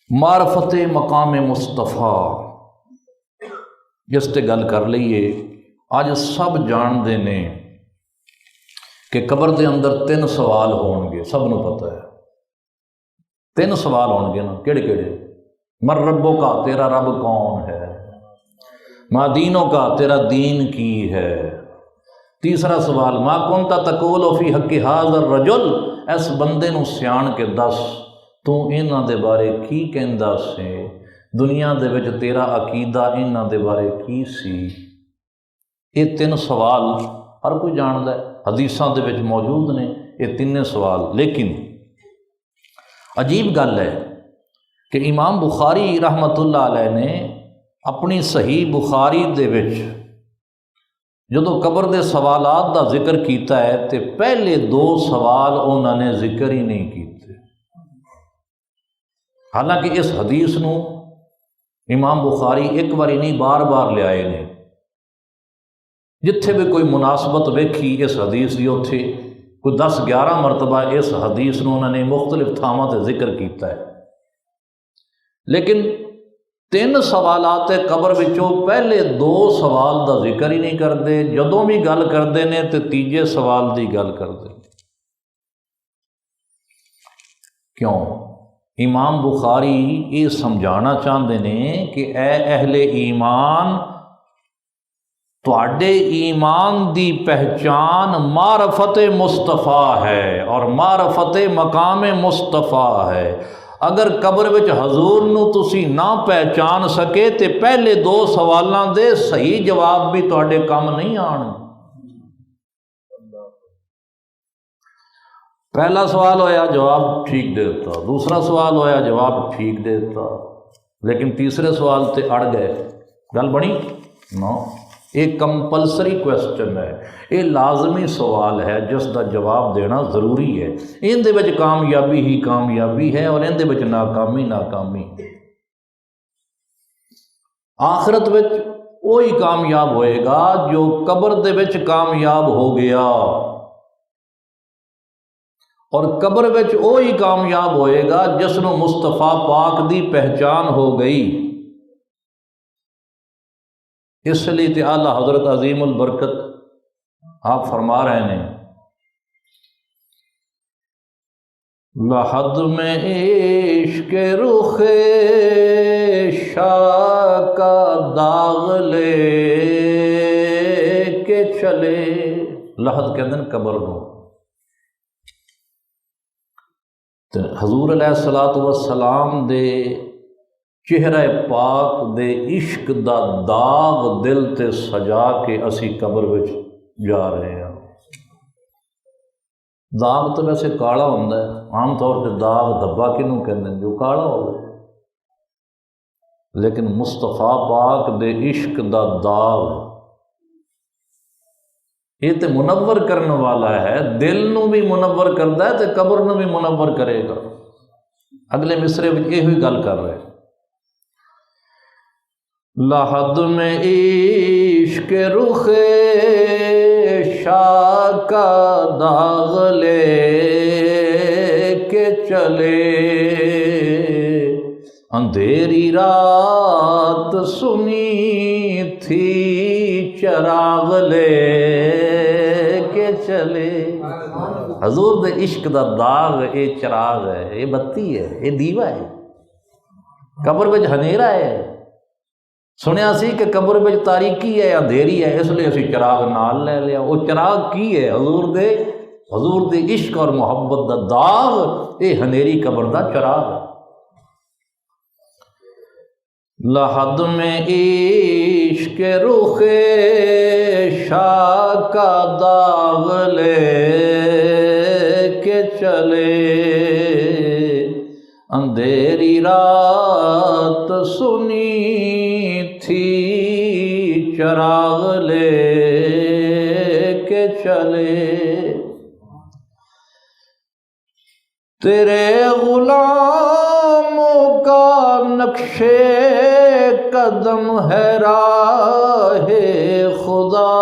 معرفت مقام مصطفیٰ جس تے گل کر لئیے۔ اج سب جانتے نے کہ قبر دے اندر 3 سوال ہون گے، سب نو پتہ ہے 3 سوال ہون گے نا، کیڑے کیڑے؟ مر ربوں کا، تیرا رب کون ہے؟ ما دینوں کا، تیرا دین کی ہے؟ تیسرا سوال ما کنت تقول فی حق ھذا الرجل، اس بندے نو سیان کے دس تو انہاں دے بارے کی کہندا سے، دنیا دے وچ تیرا عقیدہ انہاں دے بارے کی سی؟ یہ 3 سوال ہر کوئی جاندا ہے، حدیثاں دے وچ موجود نے یہ 3 سوال۔ لیکن عجیب گل ہے کہ امام بخاری رحمۃ اللہ علیہ نے اپنی صحیح بخاری دے وچ جدو قبر دے سوالات دا ذکر کیتا ہے تے پہلے 2 سوال انہوں نے ذکر ہی نہیں کیتے، حالانکہ اس حدیث نو امام بخاری ایک باری نہیں بار بار لے آئے نے، جتھے بھی کوئی مناسبت ویکھی اس حدیث دی اتھے کوئی 10-11 مرتبہ اس حدیث نو انہوں نے مختلف تھاماں تے ذکر کیتا ہے۔ لیکن 3 سوالات قبر وچوں پہلے 2 سوال دا ذکر ہی نہیں کرتے، جدوں بھی گل کرتے ہیں تو تیجے سوال دی گل کرتے۔ کیوں؟ امام بخاری یہ سمجھانا چاہتے ہیں کہ اے اہل ایمان، تواڈے ایمان دی پہچان معرفت مصطفیٰ ہے اور معرفت مقام مصطفیٰ ہے۔ اگر قبر وچ حضور نو تسی نہ پہچان سکے تے پہلے 2 سوالاں دے صحیح جواب بھی تواڈے کم نہیں آن۔ پہلا سوال ہویا جواب ٹھیک دیتا، دوسرا سوال ہویا جواب ٹھیک دیتا، لیکن تیسرے سوال تے اڑ گئے، گل بنی نو۔ یہ کمپلسری کویسچن ہے، یہ لازمی سوال ہے جس دا جواب دینا ضروری ہے۔ ان دے وچ کامیابی ہی کامیابی ہے اور ان دے وچ ناکامی ناکامی۔ آخرت وچ وہی کامیاب ہوئے گا جو قبر دے وچ کامیاب ہو گیا، اور قبر وچ وہی کامیاب ہوئے گا جس نو مصطفیٰ پاک دی پہچان ہو گئی۔ اس لیے تے اعلیٰ حضرت عظیم البرکت آپ فرما رہے ہیں لحد میں عشق رخ شاہ کا داغ لے کے چلے، لحد کہتے ہیں قبر نو۔ حضور علیہ الصلوۃ والسلام دے چہرہ پاک دے عشق دا داغ دل تے سجا کے اسی قبر وچ جا رہے ہیں۔ داغ تو ویسے کالا ہوندا ہے، عام طور تے داغ دھبا کنوں کہندے ہیں جو کالا ہوگا، لیکن مصطفیٰ پاک دے عشق دا داغ یہ تے منور کرنے والا ہے، دل نو بھی منور کردا ہے تے قبر نو بھی منور کرے گا۔ اگلے مصرے وچ یہ ہوئی گل کر رہے، لحد میں عشق رخ شاہ کا داغ لے کے چلے، اندھیری رات سنی تھی چراغ لے کے چلے۔ حضور دے عشق دا داغ اے چراغ ہے، اے بتی ہے، اے دیوا ہے۔ قبر وچ ہنیرا ہے، سنیا سی کہ قبر وچ تاریکی ہے، اندھیری ہے، اس لیے اسی چراغ نال لے لیا۔ وہ چراغ کی ہے؟ حضور دے عشق اور محبت دا داغ، اے ہنیری قبر دا چراغ ہے۔ لحد میں عشق رخ شاہ کا داغ لے کے چلے، اندھیری رات سنی تھی چراغ لے کے چلے، تیرے غلاموں کا نقش قدم ہے راہ خدا،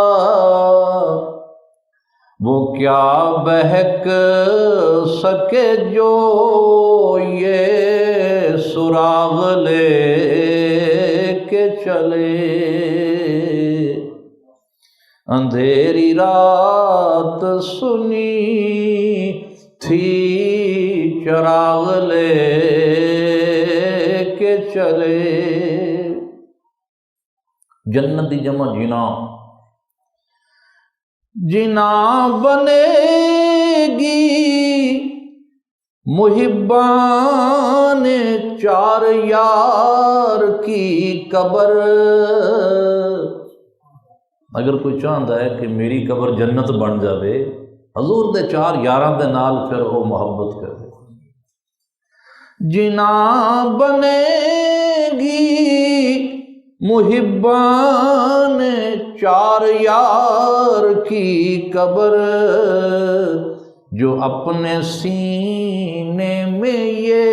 وہ کیا بہک سکے جو یہ سراغ لے کے چلے، اندھیری رات سنی تھی چراغ لے کے چلے۔ جنت دی جمع جنا، جنا بنے گی محبان چار یار کی قبر۔ اگر کوئی چاہتا ہے کہ میری قبر جنت بن جاوے، حضور دے چار یاراں دے نال پھر وہ محبت کرے۔ جنا بنے گی محبان چار یار کی قبر، جو اپنے سینے میں یہ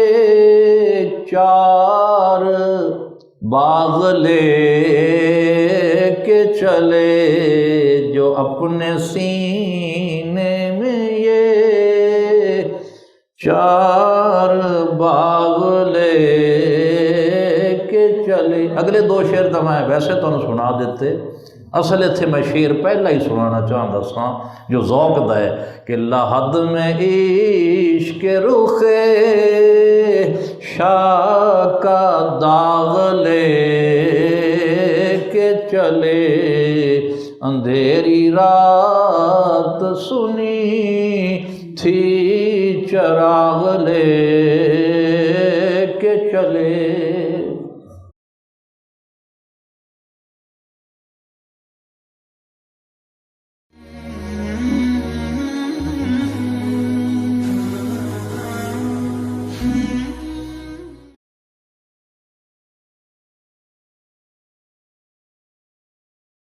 چار باغ لے کے چلے، جو اپنے سینے میں یہ چار باغ لے کے چلے۔ اگلے دو شعر تو میں ویسے تو سنا دیتے، اصل اتنے میں شعر پہلا ہی سنانا چاہتا سا جو ذوق دا ہے کہ لحد میں عشق رخ شاہ کا داغ لے کے چلے، اندھیری رات سنی تھی چراغ لے کے چلے۔